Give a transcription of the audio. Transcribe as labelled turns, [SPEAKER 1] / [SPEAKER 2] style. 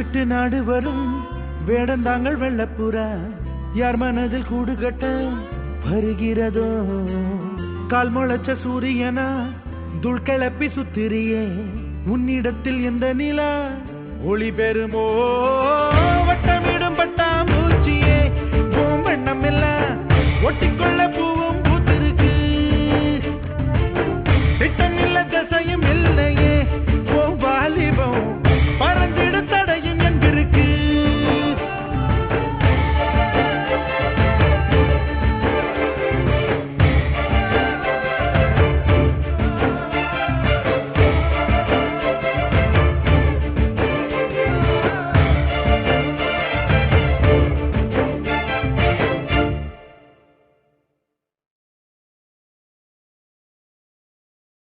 [SPEAKER 1] விட்டு நாடு வரும் வேடந்தாங்கள் வெள்ளப்புறா யார் மனதில் கூடு கட்ட வருகிறதோ கால் முளைச்ச சூரியனா துள் கிளப்பி சுத்திரியே உன்னிடத்தில் எந்த நிலா ஒளி பெறுமோ வட்டமிடும் பட்டா மூச்சியே பூம்பண்ணம் எல்லாம் ஒட்டிக்கொள்ள பூவும் பூத்திருக்கு திட்டமில்ல